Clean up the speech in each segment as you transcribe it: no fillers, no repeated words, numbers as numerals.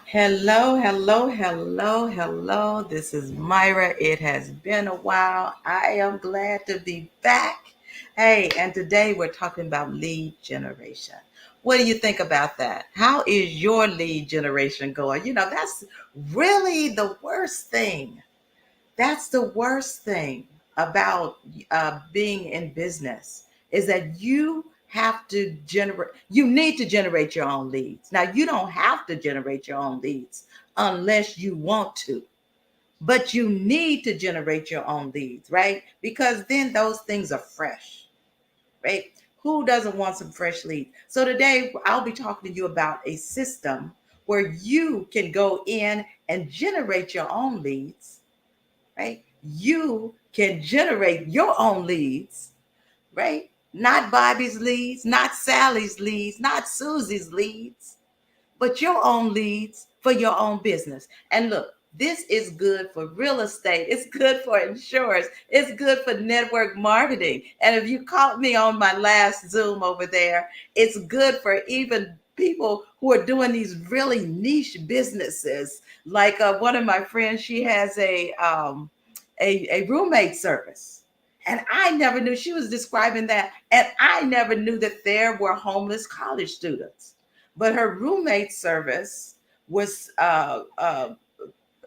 Hello, hello, hello, hello. This is Myra. It has been a while. I am glad to be back. Hey, and today we're talking about lead generation. What do you think about that? How is your lead generation going? That's really the worst thing. That's the worst thing about being in business is that you need to generate your own leads. Now, you don't have to generate your own leads unless you want to, but you need to generate your own leads, right? Because then those things are fresh, right? Who doesn't want some fresh leads? So today I'll be talking to you about a system where you can go in and generate your own leads, right? You can generate your own leads, right? Not Bobby's leads, not Sally's leads, not Susie's leads, but your own leads for your own business. And look, this is good for real estate. It's good for insurance. It's good for network marketing. And if you caught me on my last Zoom over there, it's good for even people who are doing these really niche businesses. Like one of my friends, she has a roommate service. And I never knew she was describing that. And I never knew that there were homeless college students. But her roommate service was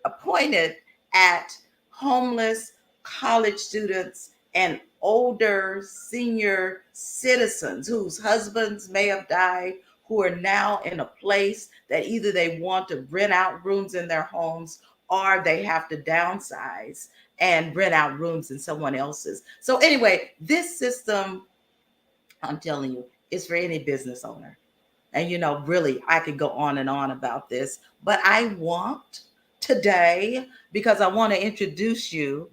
appointed at homeless college students and older senior citizens whose husbands may have died, who are now in a place that either they want to rent out rooms in their homes or they have to downsize and rent out rooms in someone else's. So, anyway, this system, I'm telling you, is for any business owner. And really, I could go on and on about this, but I want today, because I want to introduce you,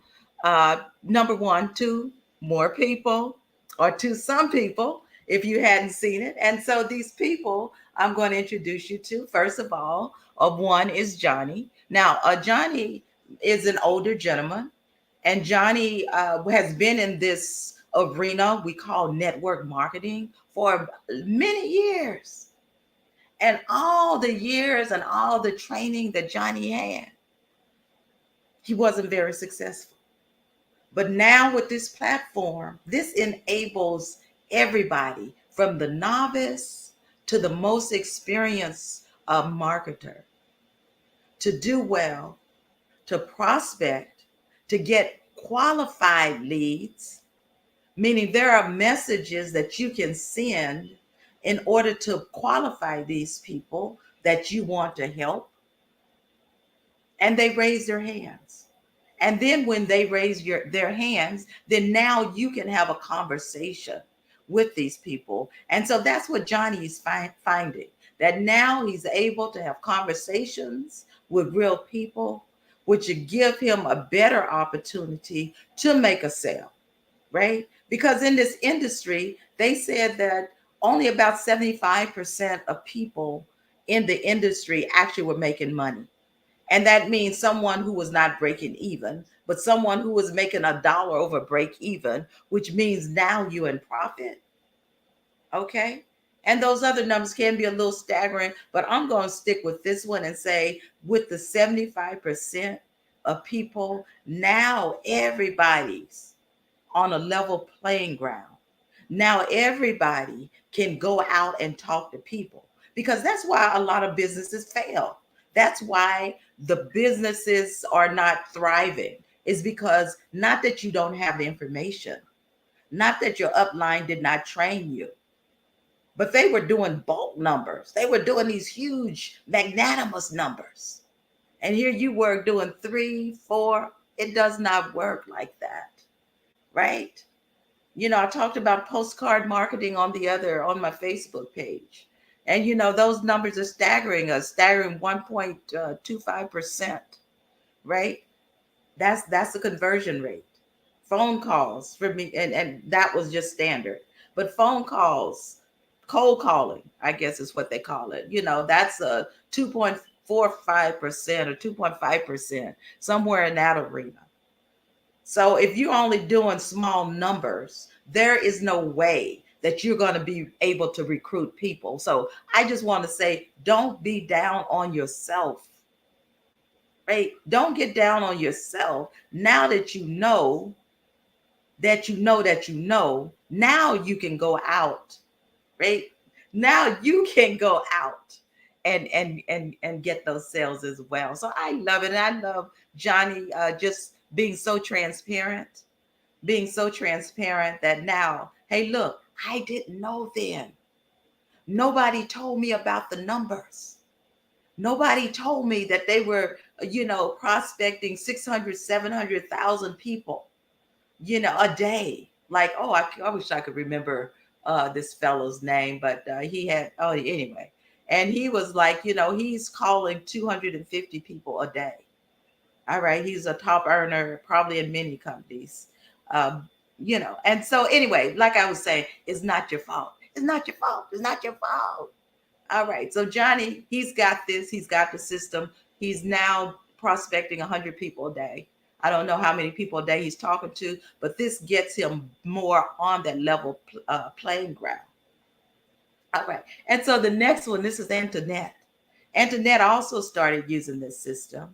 number one, to more people, or to some people, if you hadn't seen it. And so these people I'm going to introduce you to, first of all, one is Johnny. Now, Johnny is an older gentleman, and Johnny has been in this arena we call network marketing for many years. And all the years and all the training that Johnny had, he wasn't very successful. But now with this platform, this enables everybody from the novice to the most experienced marketer to do well, to prospect, to get qualified leads, meaning there are messages that you can send in order to qualify these people that you want to help, and they raise their hands. And then when they raise their hands, then now you can have a conversation with these people. And so that's what Johnny is finding, that now he's able to have conversations with real people, which would give him a better opportunity to make a sale, right? Because in this industry, they said that only about 75% of people in the industry actually were making money. And that means someone who was not breaking even, but someone who was making a dollar over break even, which means now you're in profit. Okay. And those other numbers can be a little staggering, but I'm going to stick with this one and say with the 75% of people, now everybody's on a level playing ground. Now everybody can go out and talk to people, because that's why a lot of businesses fail. That's why the businesses are not thriving, is because not that you don't have the information, not that your upline did not train you, but they were doing bulk numbers. They were doing these huge, magnanimous numbers. And here you were doing three, four. It does not work like that, right? I talked about postcard marketing on my Facebook page. And those numbers are staggering 1.25%, right? That's the conversion rate. Phone calls for me, and that was just standard. But phone calls, cold calling, I guess is what they call it. That's a 2.45% or 2.5%, somewhere in that arena. So if you're only doing small numbers, there is no way that you're going to be able to recruit people. So I just want to say, don't be down on yourself, right? Don't get down on yourself. Now that you know that you know that you know, now you can go out, right? Now you can go out and get those sales as well. So I love it. And I love Johnny just being so transparent that now, hey, look, I didn't know then. Nobody told me about the numbers. Nobody told me that they were, prospecting 600, 700,000 people, a day. Like, oh, I wish I could remember this fellow's name, but he had, oh, anyway. And he was like, he's calling 250 people a day. All right. He's a top earner, probably in many companies. And so anyway, like I was saying, it's not your fault. It's not your fault. It's not your fault. All right. So Johnny, he's got this. He's got the system. He's now prospecting 100 people a day. I don't know how many people a day he's talking to, but this gets him more on that level playing ground. All right. And so the next one, this is Antoinette. Antoinette also started using this system,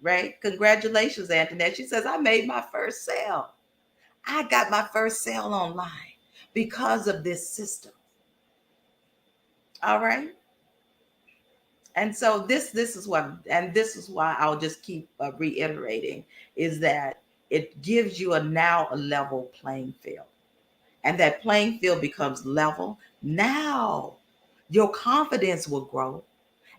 right? Congratulations, Antoinette. She says, I made my first sale. I got my first sale online because of this system. All right. And so this is what, and this is why I'll just keep reiterating, is that it gives you now a level playing field, and that playing field becomes level. Now your confidence will grow,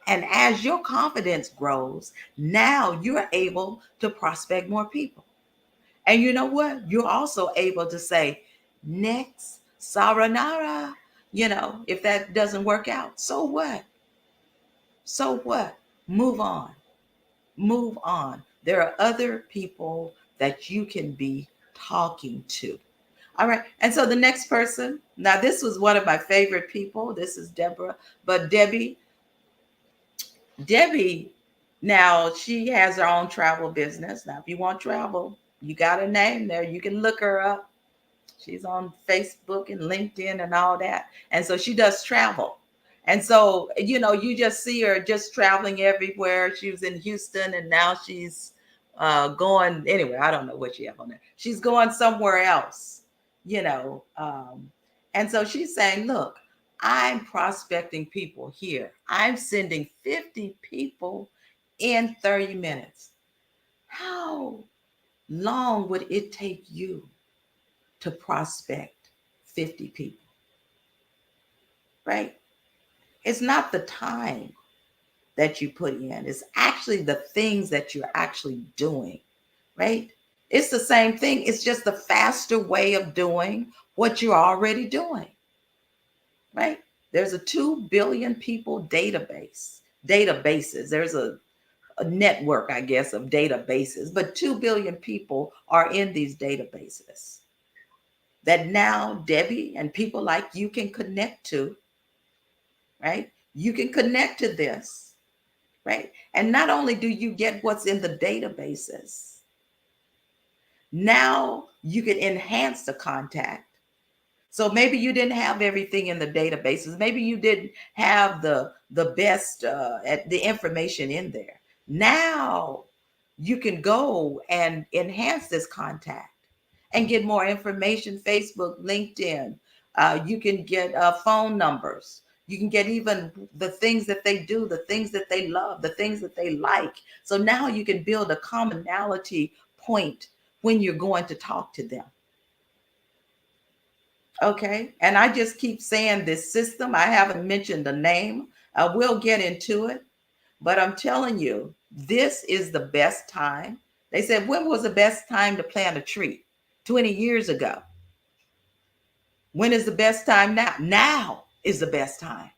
and as your confidence grows, now you're able to prospect more people. And you know what? You're also able to say, next, Saranara, if that doesn't work out, so what? So what? Move on. Move on. There are other people that you can be talking to. All right. And so the next person, now this was one of my favorite people. This is Deborah, but Debbie, now she has her own travel business. Now, if you want travel, you got a name there. You can look her up. She's on Facebook and LinkedIn and all that. And so she does travel. And so, you just see her just traveling everywhere. She was in Houston and now she's going anyway. I don't know what she have on there. She's going somewhere else, you know. And so she's saying, look, I'm prospecting people here. I'm sending 50 people in 30 minutes. How long would it take you to prospect 50 people, right? It's not the time that you put in, it's actually the things that you're actually doing, right? It's the same thing. It's just the faster way of doing what you're already doing, right? There's a 2 billion people databases. There's a network, I guess, of databases, but 2 billion people are in these databases that now Debbie and people like you can connect to, right? You can connect to this, right? And not only do you get what's in the databases, now you can enhance the contact. So maybe you didn't have everything in the databases. Maybe you didn't have the best at the information in there. Now you can go and enhance this contact and get more information. Facebook, LinkedIn. You can get phone numbers. You can get even the things that they do, the things that they love, the things that they like. So now you can build a commonality point when you're going to talk to them. Okay. And I just keep saying this system. I haven't mentioned the name. I will get into it. But I'm telling you, this is the best time. They said, when was the best time to plant a tree? 20 years ago. When is the best time now? Now is the best time.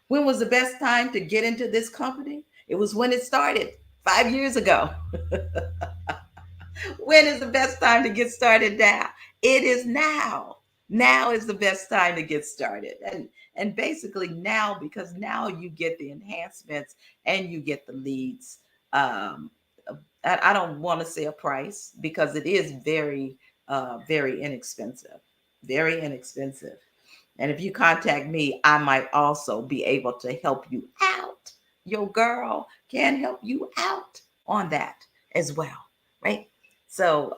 When was the best time to get into this company? It was when it started 5 years ago. When is the best time to get started now? It is now. Now is the best time to get started. And basically now, because now you get the enhancements and you get the leads. Um, I don't want to say a price because it is very, very inexpensive. Very inexpensive. And if you contact me, I might also be able to help you out. Your girl can help you out on that as well, right? So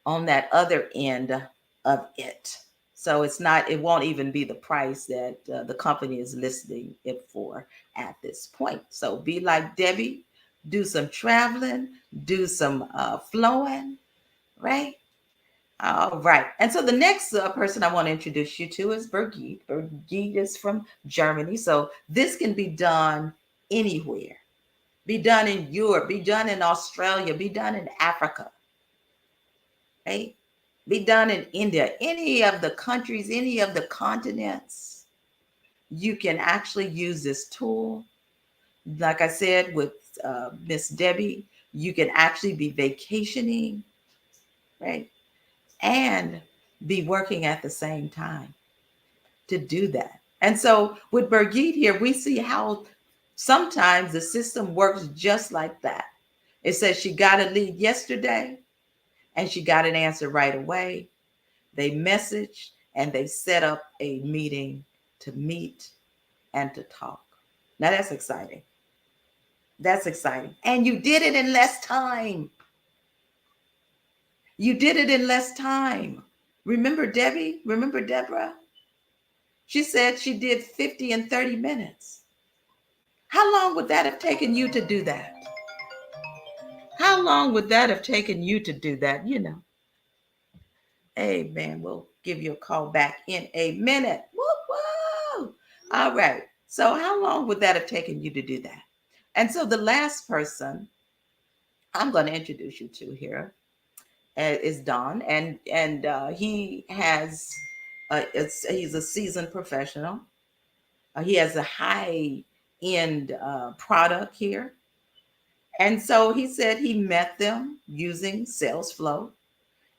on that other end of it. So it won't even be the price that the company is listing it for at this point. So be like Debbie, do some traveling, do some flowing, right? All right. And so the next person I want to introduce you to is Birgit. Birgit is from Germany. So this can be done anywhere. Be done in Europe, be done in Australia, be done in Africa, right? Be done in India, any of the countries, any of the continents. You can actually use this tool. Like I said, with Miss Debbie, you can actually be vacationing, right? And be working at the same time to do that. And so with Birgit here, we see how sometimes the system works just like that. It says she got a lead yesterday and she got an answer right away. They messaged and they set up a meeting to meet and to talk. Now that's exciting. That's exciting. And you did it in less time. You did it in less time. Remember Debbie? Remember Deborah? She said she did 50 in 30 minutes. How long would that have taken you to do that? How long would that have taken you to do that? Amen. We'll give you a call back in a minute. Woo woo. All right. So how long would that have taken you to do that? And so the last person I'm going to introduce you to here is Don, and he has he's a seasoned professional. He has a high end product here, and so he said he met them using SalesFlow.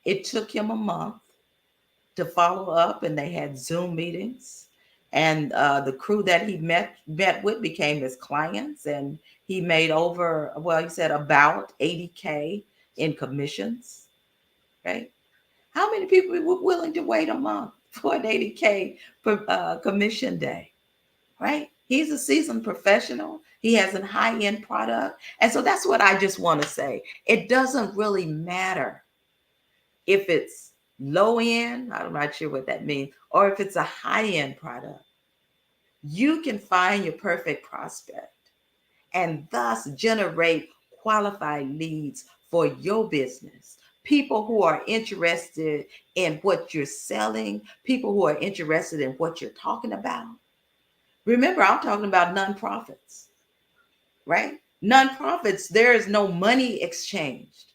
It took him a month to follow up, and they had Zoom meetings. And the crew that he met with became his clients, and he made over, well, he said about 80K in commissions, right? How many people were willing to wait a month for an 80K commission day, right? He's a seasoned professional. He has a high-end product. And so that's what I just want to say. It doesn't really matter if it's low end, I'm not sure what that means, or if it's a high-end product. You can find your perfect prospect and thus generate qualified leads for your business. People who are interested in what you're selling, people who are interested in what you're talking about. Remember, I'm talking about nonprofits, right? Nonprofits, there is no money exchanged,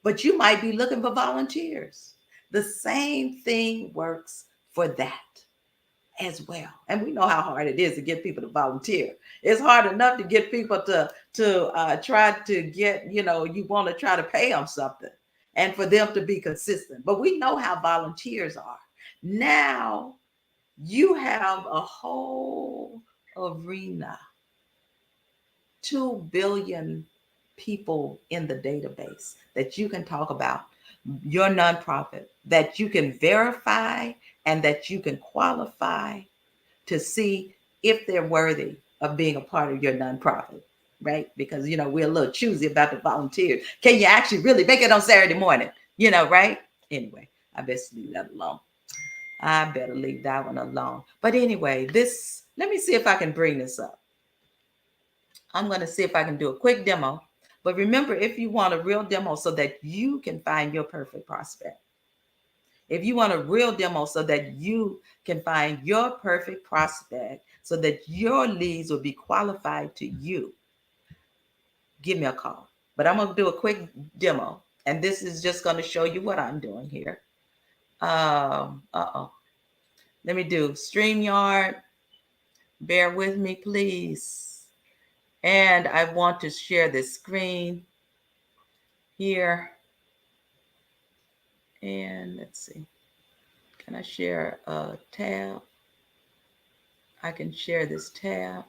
but you might be looking for volunteers. The same thing works for that as well. And we know how hard it is to get people to volunteer. It's hard enough to get people to try to get, you want to try to pay them something and for them to be consistent. But we know how volunteers are. Now you have a whole arena, 2 billion people in the database that you can talk about your nonprofit, that you can verify and that you can qualify to see if they're worthy of being a part of your nonprofit, right? Because, we're a little choosy about the volunteers. Can you actually really make it on Saturday morning? Right? Anyway, I best leave that alone. I better leave that one alone. But anyway, let me see if I can bring this up. I'm going to see if I can do a quick demo. But remember, if you want a real demo so that you can find your perfect prospect, if you want a real demo so that you can find your perfect prospect, so that your leads will be qualified to you, give me a call. But I'm going to do a quick demo. And this is just going to show you what I'm doing here. Let me do StreamYard. Bear with me, please. And I want to share this screen here. And let's see. Can I share a tab? I can share this tab.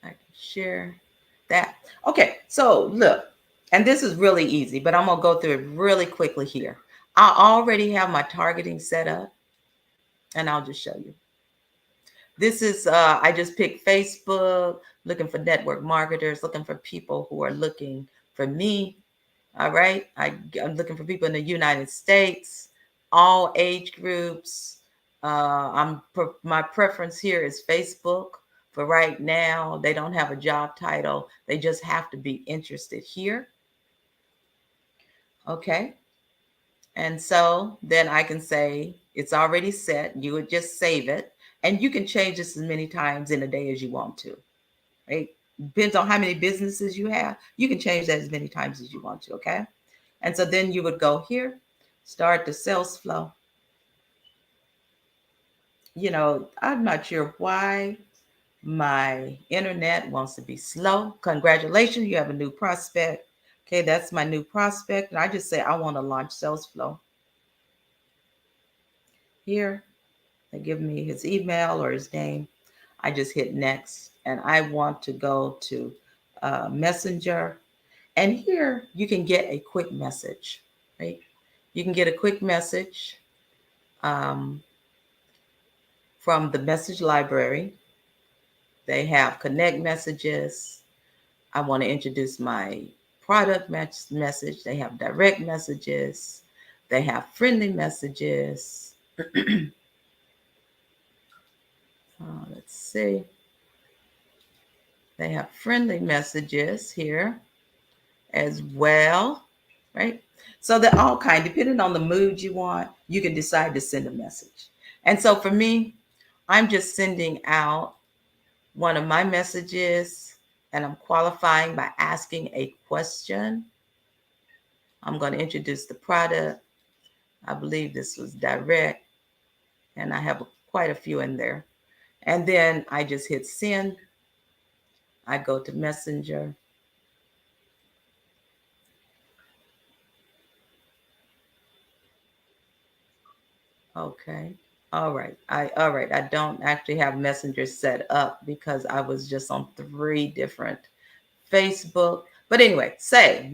I can share that. Okay, so look, and this is really easy, but I'm going to go through it really quickly here. I already have my targeting set up, and I'll just show you. This is, I just picked Facebook, looking for network marketers, looking for people who are looking for me. All right. I'm looking for people in the United States, all age groups. My preference here is Facebook for right now. They don't have a job title. They just have to be interested here. Okay. And so then I can say it's already set. You would just save it. And you can change this as many times in a day as you want to. Right? Depends on how many businesses you have. You can change that as many times as you want to. Okay. And so then you would go here, start the sales flow. You know, I'm not sure why my internet wants to be slow. Congratulations, you have a new prospect. Okay, that's my new prospect. And I just say I want to launch sales flow. Here, they give me his email or his name. I just hit next. And I want to go to Messenger. And here you can get a quick message, right? You can get a quick message from the message library. They have connect messages. I want to introduce my product message. They have direct messages. They have friendly messages. Let's see. They have friendly messages here as well, right? So they're all kind, depending on the mood you want, you can decide to send a message. And so for me, I'm just sending out one of my messages, and I'm qualifying by asking a question. I'm going to introduce the product. I believe this was direct, and I have quite a few in there. And then I just hit send. I go to Messenger. Okay. All right. I don't actually have Messenger set up because I was just on 3 different Facebook. But anyway, say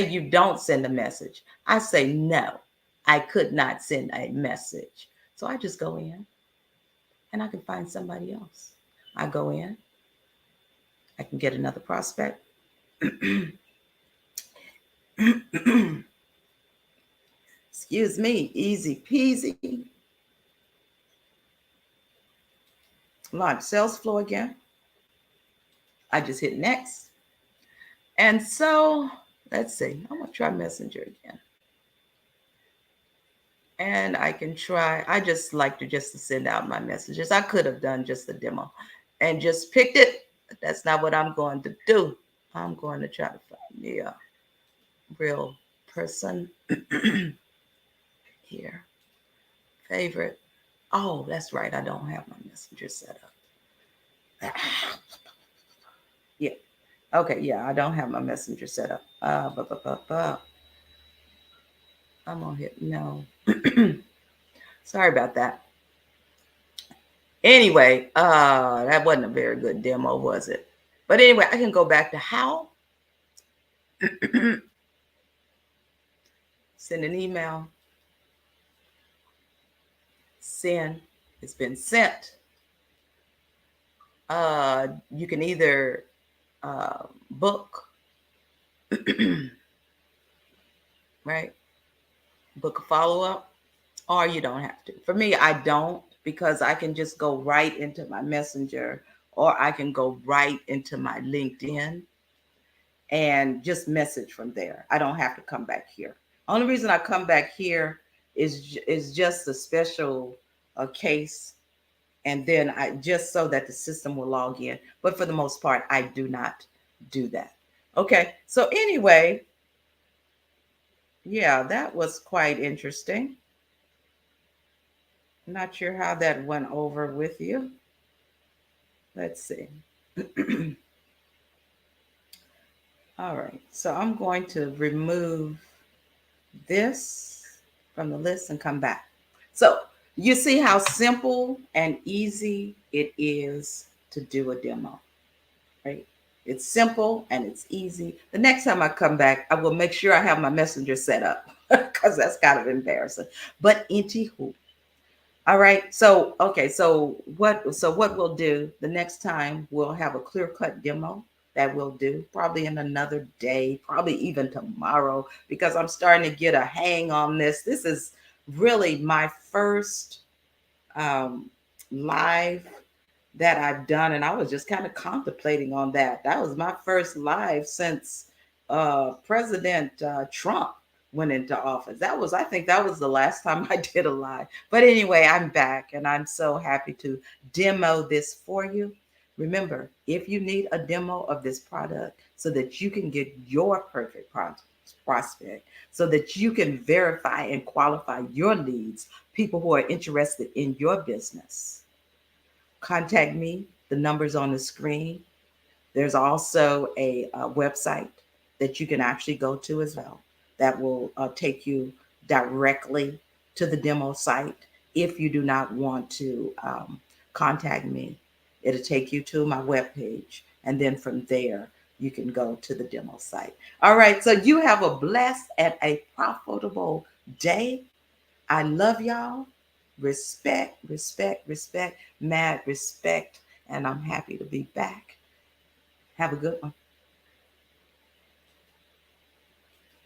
you don't send a message. I say no, I could not send a message. So I just go in and I can find somebody else. I go in, I can get another prospect. Excuse me, easy peasy. Launch sales flow again. I just hit next. And so let's see, I'm gonna try Messenger again. And I can try, I just like to send out my messages. I could have done just a demo and just picked it, but that's not what I'm going to do. I'm going to try to find me a real person here. Favorite. Oh, that's right. I don't have my messenger set up. Yeah. Okay. Yeah, I don't have my messenger set up. I'm gonna hit no. Sorry about that. Anyway, that wasn't a very good demo, was it? But anyway, I can go back to how. Send an email. Send. It's been sent. You can either book, right? Book a follow-up, or you don't have to. For me, I don't, because I can just go right into my messenger, or I can go right into my LinkedIn and just message from there. I don't have to come back here. Only reason I come back here is just a special case, and then I just so that the system will log in. But for the most part, I do not do that. Okay, so anyway, yeah, that was quite interesting. Not sure how that went over with you. Let's see. All right, so I'm going to remove this from the list and come back. So you see how simple and easy it is to do a demo, right? It's simple and it's easy. The next time I come back, I will make sure I have my messenger set up. because that's kind of embarrassing. But anywho, all right. So okay. So what we'll do the next time, we'll have a clear cut demo that we'll do probably in another day, probably even tomorrow, because I'm starting to get a hang on this. This is really my first um, live that I've done, and I was just kind of contemplating on that. That was my first live since President Trump went into office. I think that was the last time I did a live. But anyway, I'm back, and I'm so happy to demo this for you. Remember, if you need a demo of this product so that you can get your perfect prospect, so that you can verify and qualify your leads, people who are interested in your business, contact me. The number's on the screen. There's also a website that you can actually go to as well that will take you directly to the demo site. If you do not want to contact me, it'll take you to my webpage. And then from there, you can go to the demo site. All right. So you have a blessed and a profitable day. I love y'all. Respect, respect, respect, mad respect. And I'm happy to be back. Have a good one.